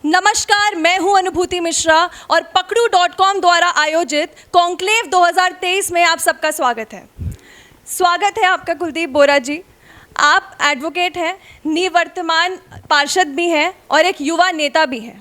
नमस्कार, मैं हूं अनुभूति मिश्रा और पकड़ू.com द्वारा आयोजित कॉन्क्लेव 2023 में आप सबका स्वागत है। स्वागत है आपका कुलदीप बोरा जी। आप एडवोकेट हैं, निवर्तमान पार्षद भी हैं और एक युवा नेता भी हैं।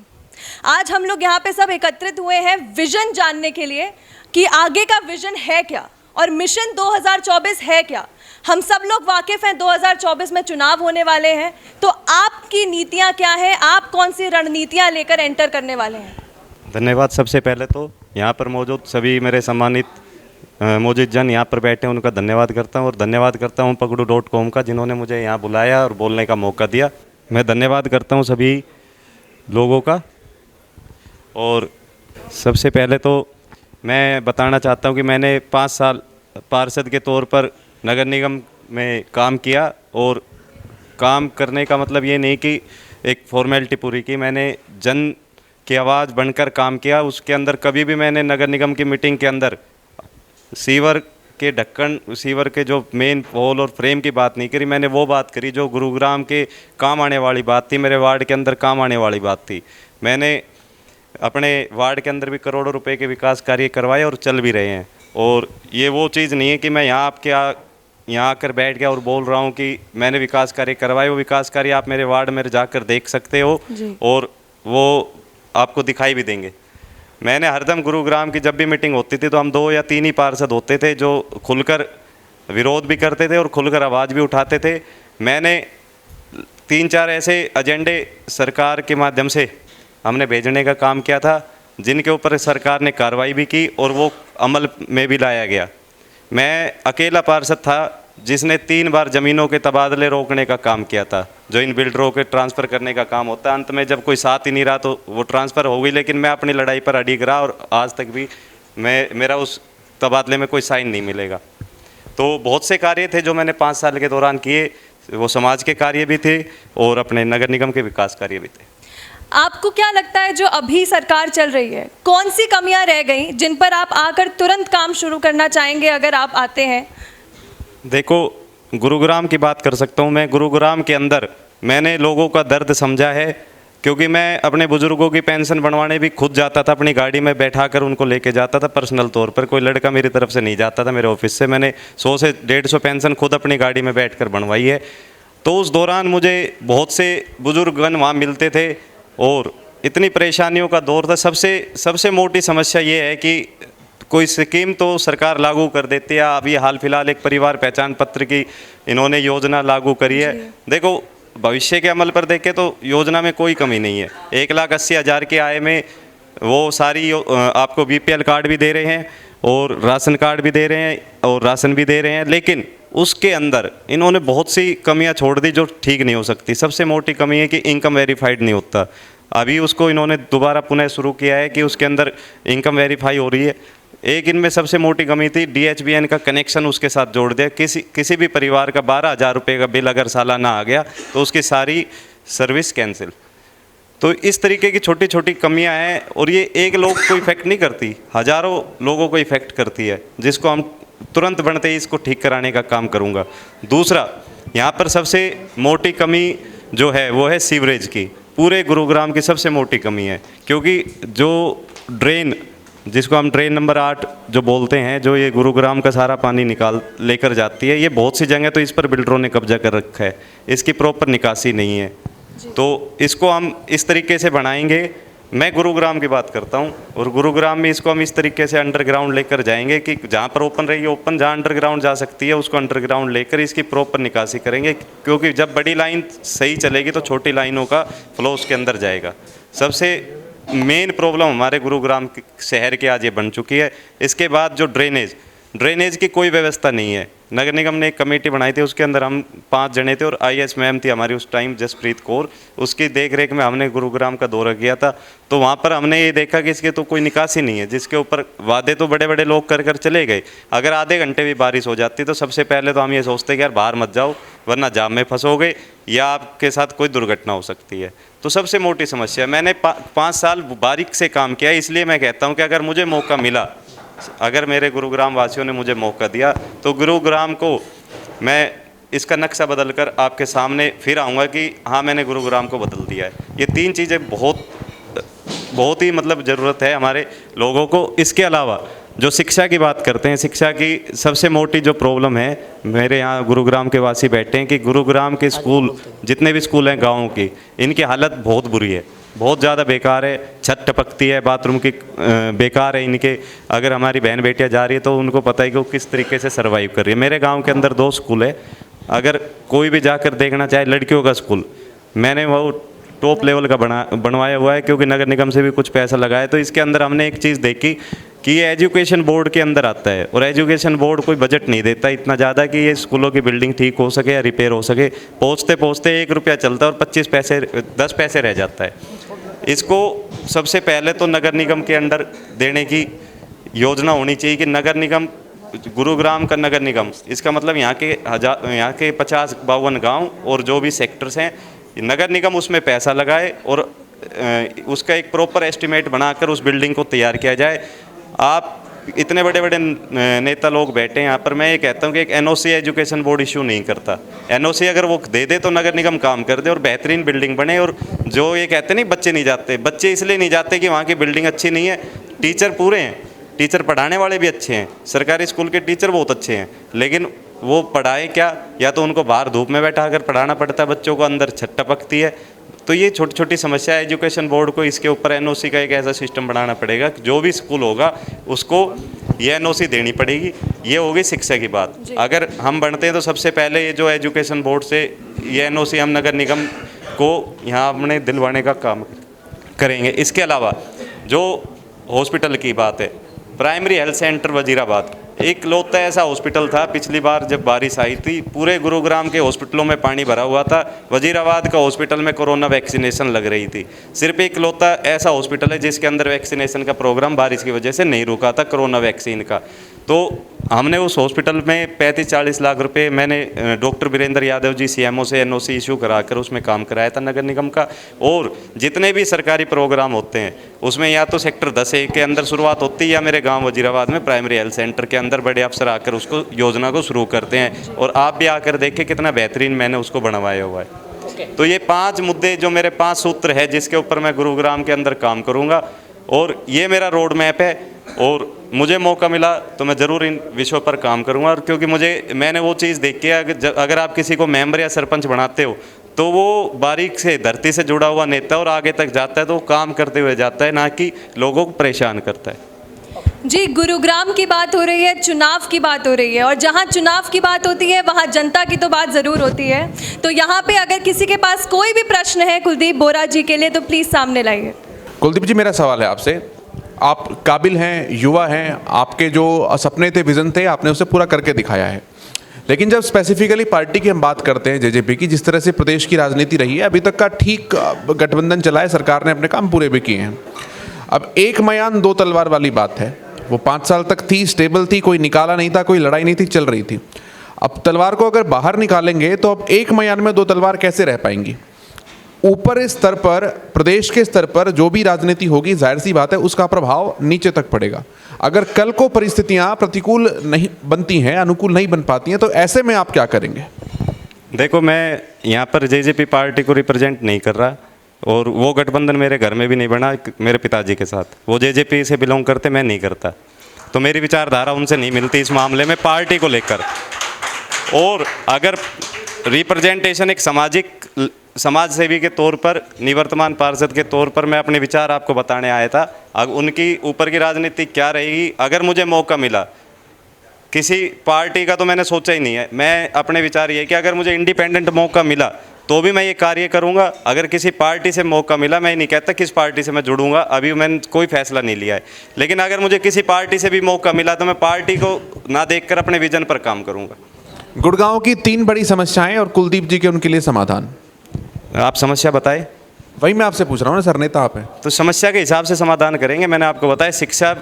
आज हम लोग यहाँ पे सब एकत्रित हुए हैं विजन जानने के लिए कि आगे का विजन है क्या और मिशन 2024 है क्या। हम सब लोग वाकिफ हैं 2024 में चुनाव होने वाले हैं, तो आपकी नीतियां क्या हैं, आप कौन सी रणनीतियां लेकर एंटर करने वाले हैं? धन्यवाद। सबसे पहले तो यहाँ पर मौजूद सभी मेरे सम्मानित मौजूद जन यहाँ पर बैठे हैं, उनका धन्यवाद करता हूँ और धन्यवाद करता हूँ पकड़ू.com का, जिन्होंने मुझे यहाँ बुलाया और बोलने का मौका दिया। मैं धन्यवाद करता हूँ सभी लोगों का। और सबसे पहले तो मैं बताना चाहता हूँ कि मैंने 5 साल पार्षद के तौर पर नगर निगम में काम किया और काम करने का मतलब ये नहीं कि एक फॉर्मेलिटी पूरी की, मैंने जन की आवाज़ बनकर काम किया। उसके अंदर कभी भी मैंने नगर निगम की मीटिंग के अंदर सीवर के ढक्कन, सीवर के जो मेन पोल और फ्रेम की बात नहीं करी। मैंने वो बात करी जो गुरुग्राम के काम आने वाली बात थी, मेरे वार्ड के अंदर काम आने वाली बात थी। मैंने अपने वार्ड के अंदर भी करोड़ों रुपए के विकास कार्य करवाए और चल भी रहे हैं। और ये वो चीज़ नहीं है कि मैं यहाँ आकर बैठ गया और बोल रहा हूँ कि मैंने विकास कार्य करवाए। वो विकास कार्य आप मेरे वार्ड में जाकर देख सकते हो और वो आपको दिखाई भी देंगे। मैंने हरदम गुरुग्राम की जब भी मीटिंग होती थी तो हम 2 या 3 ही पार्षद होते थे जो खुलकर विरोध भी करते थे और खुलकर आवाज़ भी उठाते थे। मैंने 3-4 ऐसे एजेंडे सरकार के माध्यम से हमने भेजने का काम किया था, जिनके ऊपर सरकार ने कार्रवाई भी की और वो अमल में भी लाया गया। मैं अकेला पार्षद था जिसने 3 बार ज़मीनों के तबादले रोकने का काम किया था, जो इन बिल्डरों के ट्रांसफ़र करने का काम होता है। अंत में जब कोई साथ ही नहीं रहा तो वो ट्रांसफ़र हो गई, लेकिन मैं अपनी लड़ाई पर अड़िग रहा और आज तक भी मेरा उस तबादले में कोई साइन नहीं मिलेगा। तो बहुत से कार्य थे जो मैंने 5 साल के दौरान किए, वो समाज के कार्य भी थे और अपने नगर निगम के विकास कार्य भी थे। आपको क्या लगता है जो अभी सरकार चल रही है, कौन सी कमियां रह गई जिन पर आप आकर तुरंत काम शुरू करना चाहेंगे अगर आप आते हैं? देखो, गुरुग्राम की बात कर सकता हूँ मैं। गुरुग्राम के अंदर मैंने लोगों का दर्द समझा है, क्योंकि मैं अपने बुजुर्गों की पेंशन बनवाने भी खुद जाता था, अपनी गाड़ी में बैठा कर उनको लेके जाता था पर्सनल तौर पर। कोई लड़का मेरी तरफ से नहीं जाता था मेरे ऑफिस से। मैंने 100 से 150 पेंशन खुद अपनी गाड़ी में बैठ कर बनवाई है। तो उस दौरान मुझे बहुत से बुजुर्गगण वहाँ मिलते थे और इतनी परेशानियों का दौर था। सबसे मोटी समस्या ये है कि कोई स्कीम तो सरकार लागू कर देती है। अभी हाल फिलहाल एक परिवार पहचान पत्र की इन्होंने योजना लागू करी है। देखो, भविष्य के अमल पर देखें तो योजना में कोई कमी नहीं है। 1,80,000 की आय में वो सारी आपको BPL कार्ड भी दे रहे हैं और राशन कार्ड भी दे रहे हैं और राशन भी दे रहे हैं, लेकिन उसके अंदर इन्होंने बहुत सी कमियां छोड़ दी जो ठीक नहीं हो सकती। सबसे मोटी कमी है कि इनकम वेरीफाइड नहीं होता। अभी उसको इन्होंने दोबारा पुनः शुरू किया है कि उसके अंदर इनकम वेरीफाई हो रही है। एक इनमें सबसे मोटी कमी थी, DHBN का कनेक्शन उसके साथ जोड़ दिया। किसी भी परिवार का 12,000 रुपये का बिल अगर सालाना आ गया तो उसकी सारी सर्विस कैंसिल। तो इस तरीके की छोटी छोटी कमियां हैं और ये एक लोग को इफेक्ट नहीं करती, हज़ारों लोगों को इफेक्ट करती है, जिसको हम तुरंत बनते ही इसको ठीक कराने का काम करूंगा। दूसरा, यहाँ पर सबसे मोटी कमी जो है वो है सीवरेज की। पूरे गुरुग्राम की सबसे मोटी कमी है, क्योंकि जो ड्रेन, जिसको हम ड्रेन नंबर 8 जो बोलते हैं, जो ये गुरुग्राम का सारा पानी लेकर जाती है, ये बहुत सी जगह तो इस पर बिल्डरों ने कब्जा कर रखा है। इसकी प्रॉपर निकासी नहीं है, तो इसको हम इस तरीके से बनाएंगे। मैं गुरुग्राम की बात करता हूँ और गुरुग्राम में इसको हम इस तरीके से अंडरग्राउंड लेकर जाएंगे कि जहाँ पर ओपन रहेगी ओपन, जहाँ अंडरग्राउंड जा सकती है उसको अंडरग्राउंड लेकर इसकी प्रॉपर निकासी करेंगे। क्योंकि जब बड़ी लाइन सही चलेगी तो छोटी लाइनों का फ्लो उसके अंदर जाएगा। सबसे मेन प्रॉब्लम हमारे गुरुग्राम शहर की आज ये बन चुकी है। इसके बाद जो ड्रेनेज की कोई व्यवस्था नहीं है। नगर निगम ने एक कमेटी बनाई थी, उसके अंदर हम 5 जने थे और IAS मैम थी हमारी उस टाइम, जसप्रीत कौर। उसकी देख रेख में हमने गुरुग्राम का दौरा किया था। तो वहाँ पर हमने ये देखा कि इसके तो कोई निकासी नहीं है, जिसके ऊपर वादे तो बड़े बड़े लोग कर चले गए। अगर आधे घंटे भी बारिश हो जाती तो सबसे पहले तो हम ये सोचते कि यार बाहर मत जाओ वरना जाम में फंसोगे या आपके साथ कोई दुर्घटना हो सकती है। तो सबसे मोटी समस्या, मैंने 5 साल बारीक से काम किया, इसलिए मैं कहता हूँ कि अगर मुझे मौका मिला, अगर मेरे गुरुग्राम वासियों ने मुझे मौका दिया तो गुरुग्राम को मैं इसका नक्शा बदलकर आपके सामने फिर आऊँगा कि हाँ, मैंने गुरुग्राम को बदल दिया है। ये 3 चीज़ें बहुत बहुत ही मतलब ज़रूरत है हमारे लोगों को। इसके अलावा जो शिक्षा की बात करते हैं, शिक्षा की सबसे मोटी जो प्रॉब्लम है, मेरे यहाँ गुरुग्राम के वासी बैठे हैं कि गुरुग्राम के स्कूल, जितने भी स्कूल हैं गाँव की, इनकी हालत बहुत बुरी है, बहुत ज़्यादा बेकार है। छत टपकती है, बाथरूम की बेकार है इनके। अगर हमारी बहन बेटियाँ जा रही है तो उनको पता है कि वो किस तरीके से सर्वाइव कर रही है। मेरे गांव के अंदर 2 स्कूल है, अगर कोई भी जाकर देखना चाहे, लड़कियों का स्कूल मैंने वो टॉप लेवल का बनवाया हुआ है, क्योंकि नगर निगम से भी कुछ पैसा लगाया। तो इसके अंदर हमने एक चीज़ देखी कि ये एजुकेशन बोर्ड के अंदर आता है, और एजुकेशन बोर्ड कोई बजट नहीं देता इतना ज़्यादा कि ये स्कूलों की बिल्डिंग ठीक हो सके या रिपेयर हो सके। पहुँचते पहुँचते 1 रुपया चलता है और 25 पैसे 10 पैसे रह जाता है। इसको सबसे पहले तो नगर निगम के अंडर देने की योजना होनी चाहिए कि नगर निगम, गुरुग्राम का नगर निगम, इसका मतलब यहाँ के 50-52 गांव और जो भी सेक्टर्स हैं, नगर निगम उसमें पैसा लगाए और उसका एक प्रॉपर एस्टिमेट बनाकर उस बिल्डिंग को तैयार किया जाए। आप इतने बड़े बड़े नेता लोग बैठे हैं यहाँ पर, मैं ये कहता हूँ कि एक एनओसी एजुकेशन बोर्ड इशू नहीं करता। एनओसी अगर वो दे दे तो नगर निगम काम कर दे और बेहतरीन बिल्डिंग बने। और जो ये कहते नहीं बच्चे नहीं जाते, बच्चे इसलिए नहीं जाते कि वहाँ की बिल्डिंग अच्छी नहीं है, टीचर पूरे हैं, टीचर पढ़ाने वाले भी अच्छे हैं, सरकारी स्कूल के टीचर बहुत अच्छे हैं, लेकिन वो पढ़ाए क्या, या तो उनको बाहर धूप में बैठा कर पढ़ाना पड़ता है बच्चों को, अंदर छत टपकती है। तो ये छोटी छोटी समस्या है। एजुकेशन बोर्ड को इसके ऊपर एनओसी का एक ऐसा सिस्टम बनाना पड़ेगा कि जो भी स्कूल होगा उसको ये एनओसी देनी पड़ेगी। ये होगी शिक्षा की बात। अगर हम बढ़ते हैं तो सबसे पहले ये जो एजुकेशन बोर्ड से ये एनओसी हम नगर निगम को यहाँ अपने दिलवाने का काम करेंगे। इसके अलावा जो हॉस्पिटल की बात है, प्राइमरी हेल्थ सेंटर वजीराबाद एक लौता ऐसा हॉस्पिटल था। पिछली बार जब बारिश आई थी, पूरे गुरुग्राम के हॉस्पिटलों में पानी भरा हुआ था। वजीराबाद का हॉस्पिटल में कोरोना वैक्सीनेशन लग रही थी। सिर्फ एक लौता ऐसा हॉस्पिटल है जिसके अंदर वैक्सीनेशन का प्रोग्राम बारिश की वजह से नहीं रुका था, कोरोना वैक्सीन का। तो हमने उस हॉस्पिटल में 35-40 लाख रुपए, मैंने डॉक्टर वीरेंद्र यादव जी सीएमओ से एनओसी इशू कराकर उसमें काम कराया था नगर निगम का। और जितने भी सरकारी प्रोग्राम होते हैं उसमें या तो सेक्टर 10A के अंदर शुरुआत होती है, या मेरे गांव वजीराबाद में प्राइमरी हेल्थ सेंटर के अंदर बड़े अफसर आकर उसको योजना को शुरू करते हैं। और आप भी आकर देखें कितना बेहतरीन मैंने उसको बनवाया हुआ है। तो ये 5 मुद्दे जो मेरे 5 सूत्र है जिसके ऊपर मैं गुरुग्राम के अंदर काम करूँगा, और ये मेरा रोड मैप है। और मुझे मौका मिला तो मैं ज़रूर इन विषयों पर काम करूंगा। और क्योंकि मैंने वो चीज़ देखी है, अगर आप किसी को मेंबर या सरपंच बनाते हो तो वो बारीक से धरती से जुड़ा हुआ नेता और आगे तक जाता है, तो वो काम करते हुए जाता है, ना कि लोगों को परेशान करता है। जी, गुरुग्राम की बात हो रही है, चुनाव की बात हो रही है, और जहां चुनाव की बात होती है वहां जनता की तो बात ज़रूर होती है। तो यहाँ पे अगर किसी के पास कोई भी प्रश्न है कुलदीप बोरा जी के लिए तो प्लीज़ सामने लाइए। कुलदीप जी, मेरा सवाल है आपसे। आप काबिल हैं, युवा हैं, आपके जो सपने थे, विज़न थे, आपने उसे पूरा करके दिखाया है। लेकिन जब स्पेसिफिकली पार्टी की हम बात करते हैं, जेजेपी की, जिस तरह से प्रदेश की राजनीति रही है अभी तक का, ठीक गठबंधन चला है, सरकार ने अपने काम पूरे भी किए हैं। अब एक मयान दो तलवार वाली बात है, वो 5 साल तक थी, स्टेबल थी, कोई निकाला नहीं था, कोई लड़ाई नहीं थी, चल रही थी। अब तलवार को अगर बाहर निकालेंगे तो अब एक मयान में 2 तलवार कैसे रह पाएंगी? ऊपर स्तर पर, प्रदेश के स्तर पर जो भी राजनीति होगी, जाहिर सी बात है उसका प्रभाव नीचे तक पड़ेगा। अगर कल को परिस्थितियां प्रतिकूल नहीं बनती हैं, अनुकूल नहीं बन पाती हैं, तो ऐसे में आप क्या करेंगे? देखो, मैं यहाँ पर जेजेपी पार्टी को रिप्रेजेंट नहीं कर रहा, और वो गठबंधन मेरे घर में भी नहीं बना मेरे पिताजी के साथ। वो जेजेपी से बिलोंग करते, मैं नहीं करता, तो मेरी विचारधारा उनसे नहीं मिलती इस मामले में पार्टी को लेकर। और अगर रिप्रेजेंटेशन एक समाज सेवी के तौर पर, निवर्तमान पार्षद के तौर पर मैं अपने विचार आपको बताने आया था। अब उनकी ऊपर की राजनीति क्या रहेगी, अगर मुझे मौका मिला, किसी पार्टी का तो मैंने सोचा ही नहीं है। मैं अपने विचार ये कि अगर मुझे इंडिपेंडेंट मौका मिला तो भी मैं ये कार्य करूंगा। अगर किसी पार्टी से मौका मिला, मैं नहीं कहता किस पार्टी से मैं जुड़ूंगा, अभी मैंने कोई फैसला नहीं लिया है, लेकिन अगर मुझे किसी पार्टी से भी मौका मिला तो मैं पार्टी को ना देखकर अपने विजन पर काम करूंगा। गुड़गांव की 3 बड़ी समस्याएं और कुलदीप जी के उनके लिए समाधान। आप समस्या बताएं। वही मैं आपसे पूछ रहा हूँ ना सर, नेता आप हैं तो समस्या के हिसाब से समाधान करेंगे। मैंने आपको बताया शिक्षा,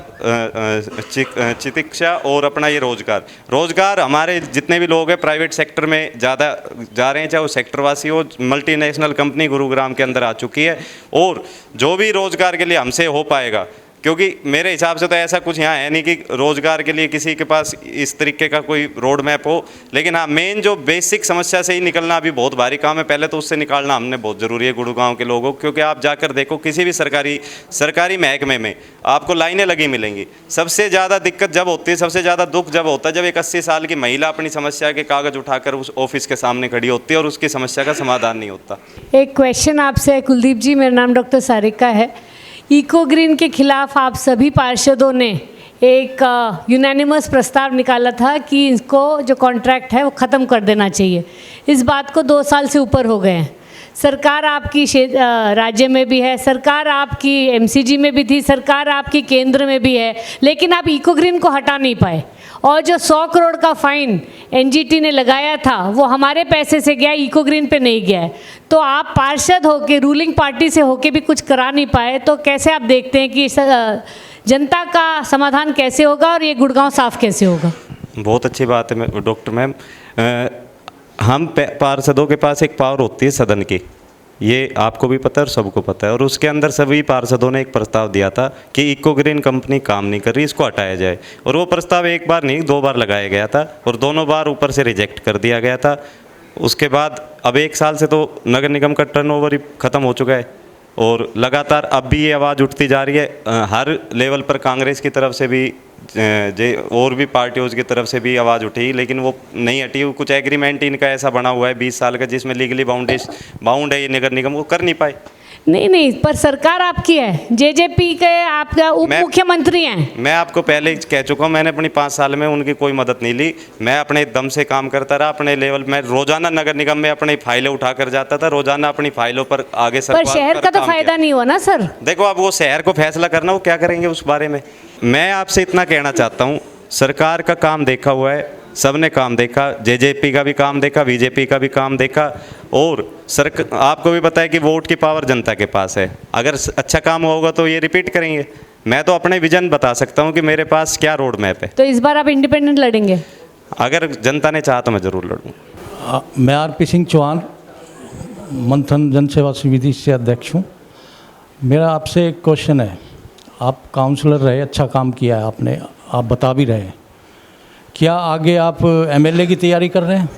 चिकित्सा और अपना ये रोजगार हमारे जितने भी लोग हैं प्राइवेट सेक्टर में ज़्यादा जा रहे हैं, चाहे वो सेक्टरवासी हो। मल्टीनेशनल कंपनी गुरुग्राम के अंदर आ चुकी है, और जो भी रोजगार के लिए हमसे हो पाएगा, क्योंकि मेरे हिसाब से तो ऐसा कुछ यहाँ है नहीं कि रोज़गार के लिए किसी के पास इस तरीके का कोई रोड मैप हो। लेकिन हाँ, मेन जो बेसिक समस्या से ही निकलना अभी बहुत भारी काम है, पहले तो उससे निकालना हमने बहुत ज़रूरी है गुड़गांव के लोगों को। क्योंकि आप जाकर देखो किसी भी सरकारी महकमे में आपको लाइनें लगी मिलेंगी। सबसे ज़्यादा दिक्कत जब होती है, सबसे ज़्यादा दुख जब होता है जब एक 80 साल की महिला अपनी समस्या के कागज़ उठाकर उस ऑफिस के सामने खड़ी होती है और उसकी समस्या का समाधान नहीं होता। एक क्वेश्चन आपसे कुलदीप जी, मेरा नाम डॉक्टर सारिका है। इको ग्रीन के खिलाफ आप सभी पार्षदों ने एक यूनानिमस प्रस्ताव निकाला था कि इसको जो कॉन्ट्रैक्ट है वो ख़त्म कर देना चाहिए। इस बात को 2 साल से ऊपर हो गए हैं। सरकार आपकी राज्य में भी है, सरकार आपकी एमसीजी में भी थी, सरकार आपकी केंद्र में भी है, लेकिन आप इको ग्रीन को हटा नहीं पाए। और जो 100 करोड़ का फाइन एनजीटी ने लगाया था वो हमारे पैसे से गया, इको ग्रीन पे नहीं गया है। तो आप पार्षद होके, रूलिंग पार्टी से होके भी कुछ करा नहीं पाए, तो कैसे आप देखते हैं कि जनता का समाधान कैसे होगा और ये गुड़गांव साफ कैसे होगा? बहुत अच्छी बात है डॉक्टर मैम। हम पार्षदों के पास एक पावर होती है सदन की, ये आपको भी पता है और सबको पता है। और उसके अंदर सभी पार्षदों ने एक प्रस्ताव दिया था कि इको ग्रीन कंपनी काम नहीं कर रही, इसको हटाया जाए। और वो प्रस्ताव एक बार नहीं 2 बार लगाया गया था और दोनों बार ऊपर से रिजेक्ट कर दिया गया था। उसके बाद अब 1 साल से तो नगर निगम का टर्नओवर ही ख़त्म हो चुका है और लगातार अब भी ये आवाज़ उठती जा रही है। हर लेवल पर कांग्रेस की तरफ से भी और भी पार्टियों की तरफ से भी आवाज़ उठी, लेकिन वो नहीं हटी। कुछ एग्रीमेंट इनका ऐसा बना हुआ है 20 साल का जिसमें लीगली बाउंड है ये नगर निगम, वो कर नहीं पाए। नहीं, पर सरकार आपकी है, जेजेपी के आपका उप मुख्यमंत्री हैं। मैं आपको पहले ही कह चुका हूँ, मैंने अपनी 5 साल में उनकी कोई मदद नहीं ली। मैं अपने दम से काम करता रहा, अपने लेवल में रोजाना नगर निगम में अपनी फाइलें उठा कर जाता था, रोजाना अपनी फाइलों पर आगे पर शहर का तो फायदा नहीं हुआ ना सर। देखो अब वो शहर को फैसला करना, वो क्या करेंगे उस बारे में। मैं आपसे इतना कहना चाहता हूँ, सरकार का काम देखा हुआ है, सबने काम देखा, जेजेपी का भी काम देखा, बीजेपी का भी काम देखा। और आपको भी पता है कि वोट की पावर जनता के पास है। अगर अच्छा काम होगा तो ये रिपीट करेंगे। मैं तो अपने विजन बता सकता हूँ कि मेरे पास क्या रोड मैप है। तो इस बार आप इंडिपेंडेंट लड़ेंगे? अगर जनता ने चाहा तो मैं ज़रूर लड़ूँ। मैं आरपी सिंह चौहान, मंथन जन सेवा समिति से अध्यक्ष हूँ। मेरा आपसे एक क्वेश्चन है। आप काउंसलर रहे, अच्छा काम किया है आपने, आप बता भी रहे हैं। क्या आगे आप एमएलए की तैयारी कर रहे हैं?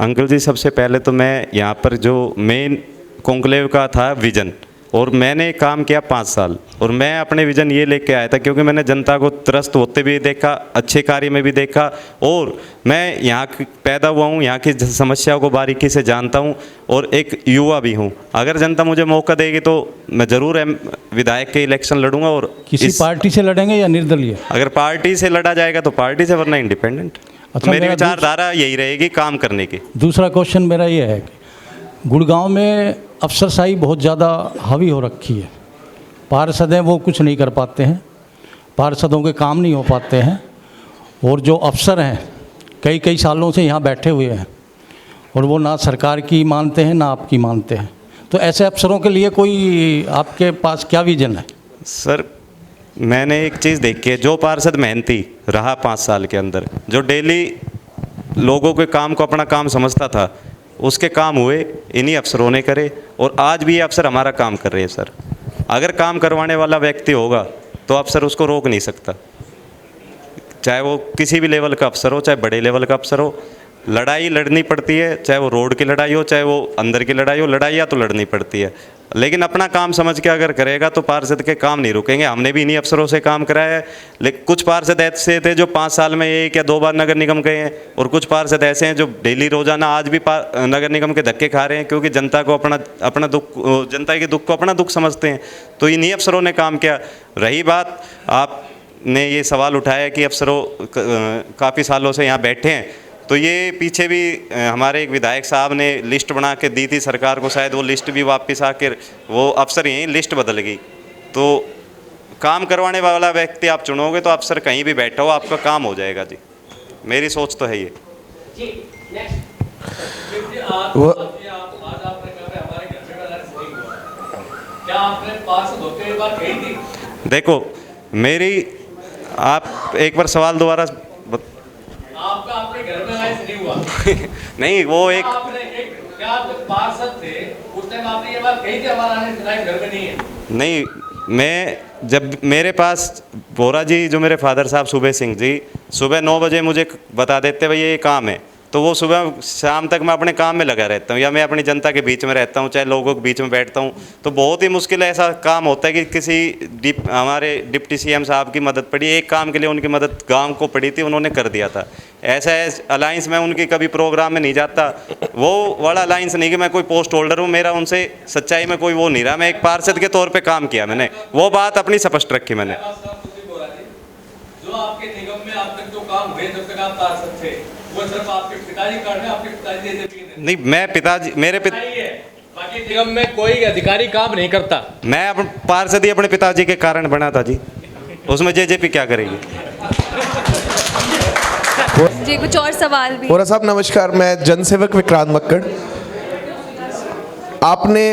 अंकल जी, सबसे पहले तो मैं यहाँ पर जो मेन कॉन्क्लेव का था विज़न, और मैंने काम किया 5 साल, और मैं अपने विज़न ये लेके आया था क्योंकि मैंने जनता को त्रस्त होते भी देखा, अच्छे कार्य में भी देखा, और मैं यहाँ पैदा हुआ हूँ, यहाँ की समस्याओं को बारीकी से जानता हूँ, और एक युवा भी हूँ। अगर जनता मुझे मौका देगी तो मैं ज़रूर विधायक के इलेक्शन लड़ूंगा। और किसी पार्टी से लड़ेंगे या निर्दलीय? अगर पार्टी से लड़ा जाएगा तो पार्टी से, वरना इंडिपेंडेंट। अच्छा, मेरी विचारधारा यही रहेगी काम करने की। दूसरा क्वेश्चन मेरा ये है कि गुड़गांव में अफसरशाही बहुत ज़्यादा हावी हो रखी है। पार्षद हैं वो कुछ नहीं कर पाते हैं, पार्षदों के काम नहीं हो पाते हैं, और जो अफसर हैं कई सालों से यहाँ बैठे हुए हैं और वो ना सरकार की मानते हैं ना आपकी मानते हैं। तो ऐसे अफसरों के लिए कोई आपके पास क्या विजन है? सर, मैंने एक चीज़ देखी है, जो पार्षद मेहनती रहा 5 साल के अंदर, जो डेली लोगों के काम को अपना काम समझता था, उसके काम हुए इन्हीं अफसरों ने करे। और आज भी ये अफसर हमारा काम कर रहे हैं सर। अगर काम करवाने वाला व्यक्ति होगा तो अफसर उसको रोक नहीं सकता, चाहे वो किसी भी लेवल का अफसर हो, चाहे बड़े लेवल का अफसर हो। लड़ाई लड़नी पड़ती है, चाहे वो रोड की लड़ाई हो, चाहे वो अंदर की लड़ाई हो, लड़ाइयाँ तो लड़नी पड़ती है। लेकिन अपना काम समझ के अगर करेगा तो पार्षद के काम नहीं रुकेंगे। हमने भी इन्हीं अफसरों से काम कराया है। लेकिन कुछ पार्षद ऐसे थे जो 5 साल में 1 या 2 बार नगर निगम गए हैं, और कुछ पार्षद ऐसे हैं जो डेली रोजाना आज भी नगर निगम के धक्के खा रहे हैं, क्योंकि जनता को अपना दुख, जनता के दुख को अपना दुख समझते हैं। तो इन्हीं अफसरों ने काम किया। रही बात, आपने ये सवाल उठाया कि अफसरों काफ़ी सालों से यहाँ बैठे हैं, तो ये पीछे भी हमारे एक विधायक साहब ने लिस्ट बना के दी थी सरकार को, शायद वो लिस्ट भी वापस आकर वो अफसर यहीं लिस्ट बदल गई। तो काम करवाने वाला व्यक्ति आप चुनोगे तो अफसर कहीं भी बैठा हो आपका काम हो जाएगा जी। मेरी सोच तो है ये। देखो मेरी, आप एक बार सवाल दोबारा आपका अपने घर में राइस नहीं हुआ? नहीं, वो एक क्या आप पार्षद थे उस टाइम आपने ये बात कही थी हमारा राइस घर में नहीं है? नहीं, मैं जब मेरे पास बोरा जी जो मेरे फादर साहब सुबह सिंह जी सुबह 9 बजे मुझे बता देते भाई ये काम है, तो वो सुबह शाम तक मैं अपने काम में लगा रहता हूँ, या मैं अपनी जनता के बीच में रहता हूँ, चाहे लोगों के बीच में बैठता हूँ। तो बहुत ही मुश्किल ऐसा काम होता है कि किसी हमारे डिप्टी सीएम साहब की मदद पड़ी, एक काम के लिए उनकी मदद गांव को पड़ी थी, उन्होंने कर दिया था। ऐसा है अलायंस में उनकी कभी प्रोग्राम में नहीं जाता, वो वाला अलायंस नहीं कि मैं कोई पोस्ट होल्डर हूँ, मेरा उनसे सच्चाई में कोई वो नहीं रहा। मैं एक पार्षद के तौर पर काम किया, मैंने वो बात अपनी स्पष्ट रखी मैंने। जो आपके निगम में आप तक जो काम हुए जब तक आप पार्षद थे, वो सिर्फ आपके पिताजी कर रहे हैं, आपके पिताजी नहीं, मैं पिताजी मेरे बाकी निगम में कोई अधिकारी काम नहीं करता। मैं पार्षद ही अपने पिताजी के कारण बना था जी, उसमें जेजेपी क्या करेगी। जी कुछ और सवाल भी। बोरा साहब नमस्कार, मैं जनसेवक विक्रांत मक्कड़। आपने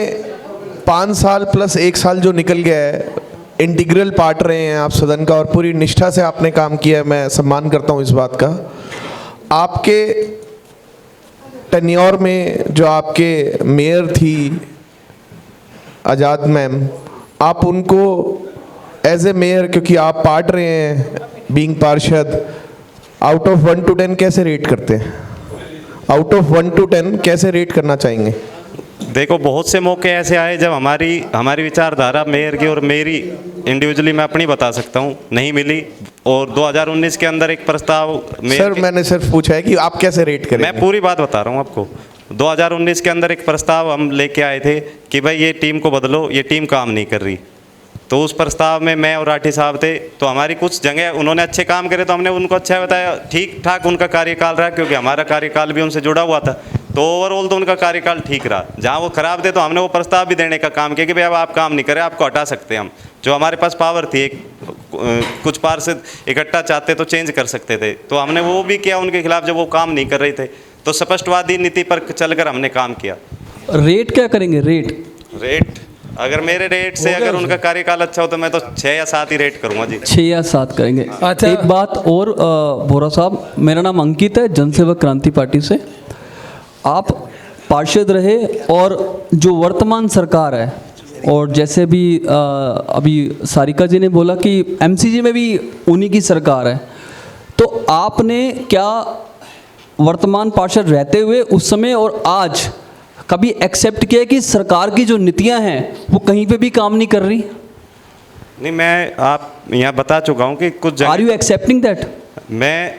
5 साल प्लस 1 साल जो निकल गया है, इंटीग्रल पार्ट रहे हैं आप सदन का और पूरी निष्ठा से आपने काम किया है, मैं सम्मान करता हूं इस बात का। आपके टेन्योर में जो आपके मेयर थी आज़ाद मैम, आप उनको एज ए मेयर, क्योंकि आप पार्ट रहे हैं बीइंग पार्षद, आउट ऑफ 1 to 10 कैसे रेट करते हैं? आउट ऑफ 1 to 10 कैसे रेट करना चाहेंगे? देखो बहुत से मौके ऐसे आए जब हमारी विचारधारा मेयर की और मेरी इंडिविजुअली मैं अपनी बता सकता हूँ नहीं मिली, और 2019 के अंदर एक प्रस्ताव सर मैंने सिर्फ पूछा है कि आप कैसे रेट करें। मैं पूरी बात बता रहा हूँ आपको। 2019 के अंदर एक प्रस्ताव हम लेके आए थे कि भाई ये टीम को बदलो, ये टीम काम नहीं कर रही। तो उस प्रस्ताव में मैं और राठी साहब थे, तो हमारी कुछ जगह उन्होंने अच्छे काम करे तो हमने उनको अच्छा बताया, ठीक ठाक उनका कार्यकाल रहा, क्योंकि हमारा कार्यकाल भी उनसे जुड़ा हुआ था। तो ओवरऑल तो उनका कार्यकाल ठीक रहा। जहाँ वो खराब थे तो हमने वो प्रस्ताव भी देने का काम किया कि भाई अब आप काम नहीं करें, आपको हटा सकते हैं हम। जो हमारे पास पावर थी, कुछ पार्षद इकट्ठा चाहते तो चेंज कर सकते थे, तो हमने वो भी किया उनके खिलाफ जब वो काम नहीं कर रहे थे। तो स्पष्टवादी नीति पर चलकर हमने काम किया। रेट क्या करेंगे? रेट अगर मेरे रेट से अगर उनका कार्यकाल अच्छा हो तो मैं तो 6 या 7 ही रेट करूंगा जी। 6 या 7 करेंगे। अच्छा। एक बात और बोरा साहब, मेरा नाम अंकित है, जनसेवक क्रांति पार्टी से। आप पार्षद रहे और जो वर्तमान सरकार है, और जैसे भी अभी सारिका जी ने बोला कि एमसीजी में भी उन्हीं की सरकार है, तो आपने क्या वर्तमान पार्षद रहते हुए उस समय और आज कभी एक्सेप्ट किया कि सरकार की जो नीतियां हैं वो कहीं पे भी काम नहीं कर रही? नहीं, मैं आप यहाँ बता चुका हूँ कि कुछ आर यू एक्सेप्टिंग दैट? मैं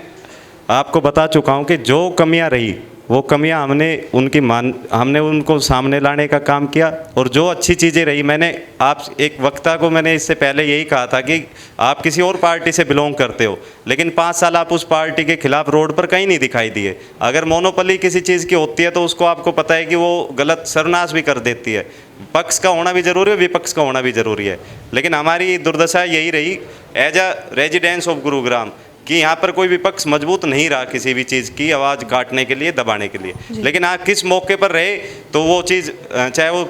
आपको बता चुका हूँ कि जो कमियाँ रही वो कमियां हमने उनको सामने लाने का काम किया, और जो अच्छी चीज़ें रही, मैंने आप एक वक्ता को मैंने इससे पहले यही कहा था कि आप किसी और पार्टी से बिलोंग करते हो, लेकिन 5 साल आप उस पार्टी के खिलाफ रोड पर कहीं नहीं दिखाई दिए। अगर मोनोपोली किसी चीज़ की होती है तो उसको आपको पता है कि वो गलत सर्वनाश भी कर देती है। पक्ष का होना भी ज़रूरी है, विपक्ष का होना भी ज़रूरी है, लेकिन हमारी दुर्दशा यही रही as a residence of Gurugram कि यहाँ पर कोई विपक्ष मजबूत नहीं रहा किसी भी चीज़ की आवाज़ काटने के लिए, दबाने के लिए। लेकिन आप किस मौके पर रहे तो वो चीज़, चाहे वो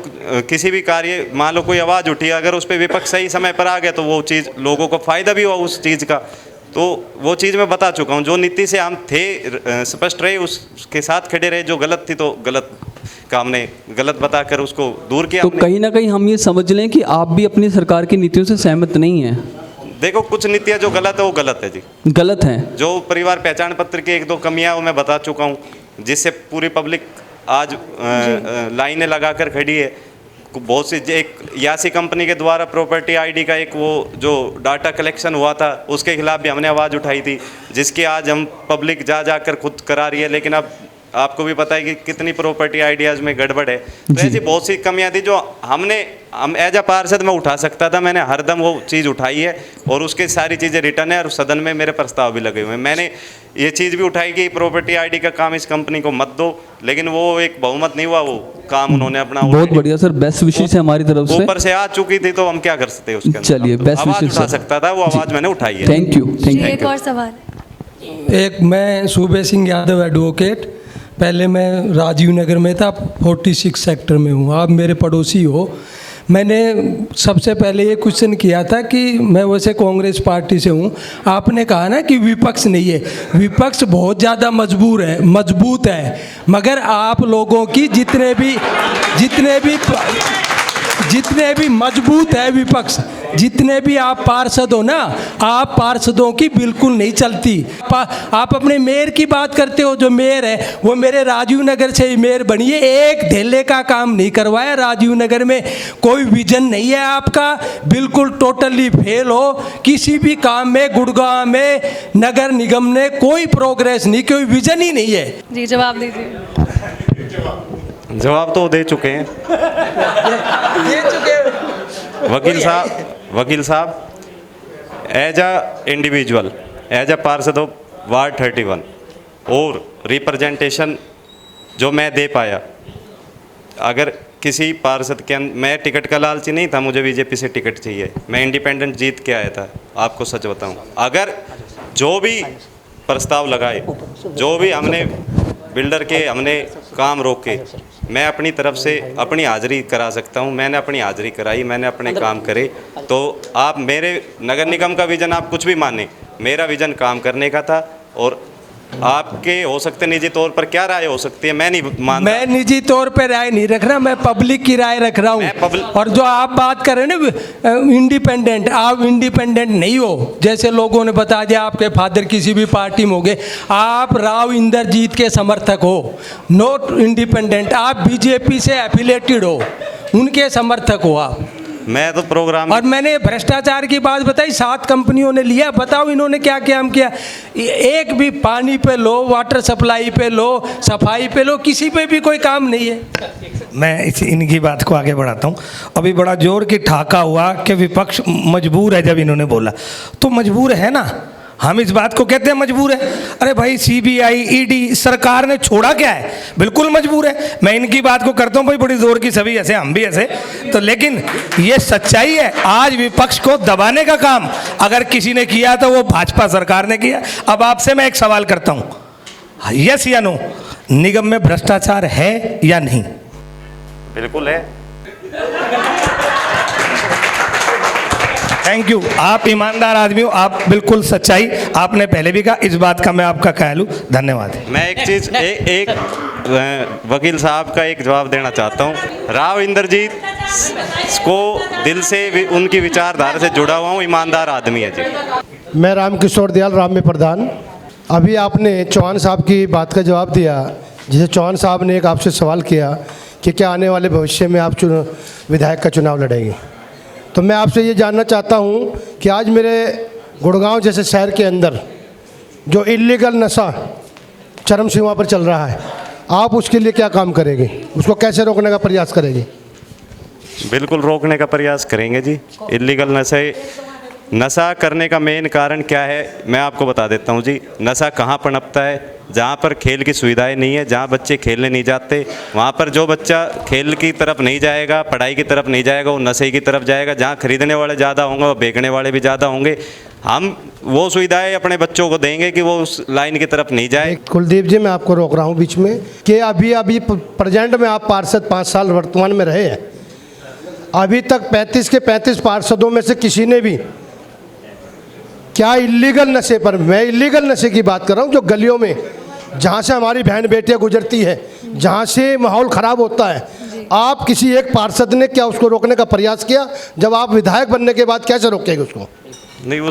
किसी भी कार्य, मान लो कोई आवाज़ उठी, अगर उस पर विपक्ष सही समय पर आ गया तो वो चीज़ लोगों को फ़ायदा भी हुआ उस चीज़ का। तो वो चीज़ मैं बता चुका हूँ, जो नीति से हम थे स्पष्ट रहे, उसके साथ खड़े रहे। जो गलत थी तो गलत का हमने गलत बताकर उसको दूर किया। तो कहीं ना कहीं हम ये समझ लें कि आप भी अपनी सरकार की नीतियों से सहमत नहीं हैं? देखो, कुछ नीतियाँ जो गलत है वो गलत है जी, गलत हैं। जो परिवार पहचान पत्र की 1-2 कमियां वो मैं बता चुका हूँ, जिससे पूरी पब्लिक आज लाइनें लगाकर खड़ी है। बहुत सी एक यासी कंपनी के द्वारा प्रॉपर्टी आईडी का एक वो जो डाटा कलेक्शन हुआ था उसके खिलाफ भी हमने आवाज़ उठाई थी, जिसकी आज हम पब्लिक जाकर खुद करा रही है। लेकिन अब आपको भी पता है कि कितनी प्रॉपर्टी आइडियाज़ में गड़बड़ है। तो ऐसी बहुत सी कमियां थी जो हम एज अ पार्षद में उठा सकता था, मैंने हरदम वो चीज़ उठाई है और उसकी सारी चीज़ें रिटर्न है और सदन में मेरे प्रस्ताव भी लगे हुए हैं। मैंने ये चीज़ भी उठाई कि प्रॉपर्टी आईडी का काम इस कंपनी को मत दो, लेकिन वो एक बहुमत नहीं हुआ, वो काम उन्होंने अपना। बहुत बढ़िया सर, बेस्ट विशेष है हमारी तरफ से। ऊपर से आ चुकी थी तो हम क्या कर सकते हैं उसके अंदर। चलिए, बेस्ट आवाज़ विशेष उठा सकता था, वो आवाज़ मैंने उठाई है। Thank you. एक और सवाल। एक मैं सूबे सिंह यादव एडवोकेट, पहले मैं राजीव नगर में था, 46 सेक्टर में हूँ, आप मेरे पड़ोसी हो। मैंने सबसे पहले ये क्वेश्चन किया था कि मैं वैसे कांग्रेस पार्टी से हूँ, आपने कहा ना कि विपक्ष नहीं है, विपक्ष बहुत ज़्यादा मजबूत है, मगर आप लोगों की जितने भी जितने भी मजबूत है विपक्ष, जितने भी आप पार्षद हो ना, आप पार्षदों की बिल्कुल नहीं चलती। आप अपने मेयर की बात करते हो, जो मेयर है वो मेरे राजीव नगर से ही मेयर बनी है, एक धेले का काम नहीं करवाया राजीव नगर में। कोई विजन नहीं है आपका, बिल्कुल टोटली फेल हो किसी भी काम में। गुड़गांव में नगर निगम ने कोई प्रोग्रेस नहीं, कोई विजन ही नहीं है। जी जवाब दीजिए। जवाब तो दे चुके हैं वकील साहब as a individual, as a पार्षद ऑफ वार्ड 31 और रिप्रेजेंटेशन जो मैं दे पाया, अगर किसी पार्षद के मैं टिकट का लालची नहीं था, मुझे बीजेपी से टिकट चाहिए, मैं इंडिपेंडेंट जीत के आया था। आपको सच बताऊं, अगर जो भी प्रस्ताव लगाए, जो भी हमने बिल्डर के हमने काम रोके, मैं अपनी तरफ से अपनी हाज़िरी करा सकता हूं। मैंने अपनी हाज़िरी कराई, मैंने अपने काम करे। तो आप मेरे नगर निगम का विज़न आप कुछ भी माने, मेरा विज़न काम करने का था। और आपके हो सकते निजी तौर पर क्या राय हो सकती है, मैं नहीं मानता। मैं निजी तौर पे राय नहीं रख रहा, मैं पब्लिक की राय रख रहा हूँ। और जो आप बात कर रहे हैं ना इंडिपेंडेंट, आप इंडिपेंडेंट नहीं हो। जैसे लोगों ने बता दिया आपके फादर किसी भी पार्टी में हो गए, आप राव इंद्रजीत के समर्थक हो, नॉट इंडिपेंडेंट। आप बीजेपी से एफिलेटेड हो, उनके समर्थक हो आप। मैं तो प्रोग्राम और मैंने भ्रष्टाचार की बात बताई, 7 कंपनियों ने लिया, बताओ इन्होंने क्या काम किया। एक भी पानी पे लो, वाटर सप्लाई पे लो, सफाई पे लो, किसी पे भी कोई काम नहीं है। मैं इनकी बात को आगे बढ़ाता हूँ। अभी बड़ा जोर की ठाका हुआ कि विपक्ष मजबूर है, जब इन्होंने बोला तो मजबूर है ना, हम इस बात को कहते हैं मजबूर है। अरे भाई सीबीआई ईडी सरकार ने छोड़ा क्या है, बिल्कुल मजबूर है। मैं इनकी बात को करता हूँ भाई बड़ी जोर की, सभी ऐसे हम भी ऐसे तो, लेकिन ये सच्चाई है। आज विपक्ष को दबाने का काम अगर किसी ने किया तो वो भाजपा सरकार ने किया। अब आपसे मैं एक सवाल करता हूँ, यस या नो, निगम में भ्रष्टाचार है या नहीं? बिल्कुल है। थैंक यू, आप ईमानदार आदमी हो, आप बिल्कुल सच्चाई आपने पहले भी कहा, इस बात का मैं आपका ख्याल हूँ, धन्यवाद। मैं एक चीज़ एक वकील साहब का एक जवाब देना चाहता हूँ। राव इंद्रजीत को दिल से उनकी विचारधारा से जुड़ा हुआ हूँ, ईमानदार आदमी है जी। मैं रामकिशोर दयाल राम में प्रधान। अभी आपने चौहान साहब की बात का जवाब दिया, जिसे चौहान साहब ने एक आपसे सवाल किया कि क्या आने वाले भविष्य में आप विधायक का चुनाव लड़ेंगे। तो मैं आपसे ये जानना चाहता हूँ कि आज मेरे गुड़गांव जैसे शहर के अंदर जो इलीगल नशा चरम सीमा पर चल रहा है, आप उसके लिए क्या काम करेंगे, उसको कैसे रोकने का प्रयास करेंगे? बिल्कुल रोकने का प्रयास करेंगे जी। इलीगल नशा करने का मेन कारण क्या है, मैं आपको बता देता हूँ जी। नशा कहाँ पनपता है? जहाँ पर खेल की सुविधाएं नहीं है, जहाँ बच्चे खेलने नहीं जाते, वहाँ पर जो बच्चा खेल की तरफ नहीं जाएगा, पढ़ाई की तरफ नहीं जाएगा, वो नशे की तरफ जाएगा। जहाँ खरीदने वाले ज़्यादा होंगे, वो बेचने वाले भी ज़्यादा होंगे। हम वो सुविधाएं अपने बच्चों को देंगे कि वो उस लाइन की तरफ नहीं जाए। कुलदीप जी, मैं आपको रोक रहा हूँ बीच में कि अभी प्रेजेंट में आप पार्षद 5 साल वर्तमान में रहे हैं, अभी तक 35 के 35 पार्षदों में से किसी ने भी क्या इलीगल नशे पर, मैं इलीगल नशे की बात कर रहा हूँ, जो गलियों में जहाँ से हमारी बहन बेटियाँ गुजरती है, जहाँ से माहौल ख़राब होता है, आप किसी एक पार्षद ने क्या उसको रोकने का प्रयास किया? जब आप विधायक बनने के बाद कैसे रोकेंगे उसको? नहीं,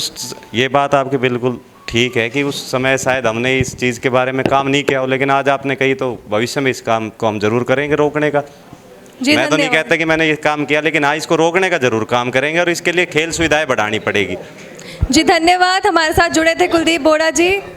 ये बात आपकी बिल्कुल ठीक है कि उस समय शायद हमने इस चीज़ के बारे में काम नहीं किया हो, लेकिन आज आपने कही तो भविष्य में इस काम को हम जरूर करेंगे, रोकने का। मैं तो नहीं कहता कि मैंने ये काम किया, लेकिन हाँ, इसको रोकने का जरूर काम करेंगे और इसके लिए खेल सुविधाएं बढ़ानी पड़ेगी। जी धन्यवाद। हमारे साथ जुड़े थे कुलदीप बोरा जी।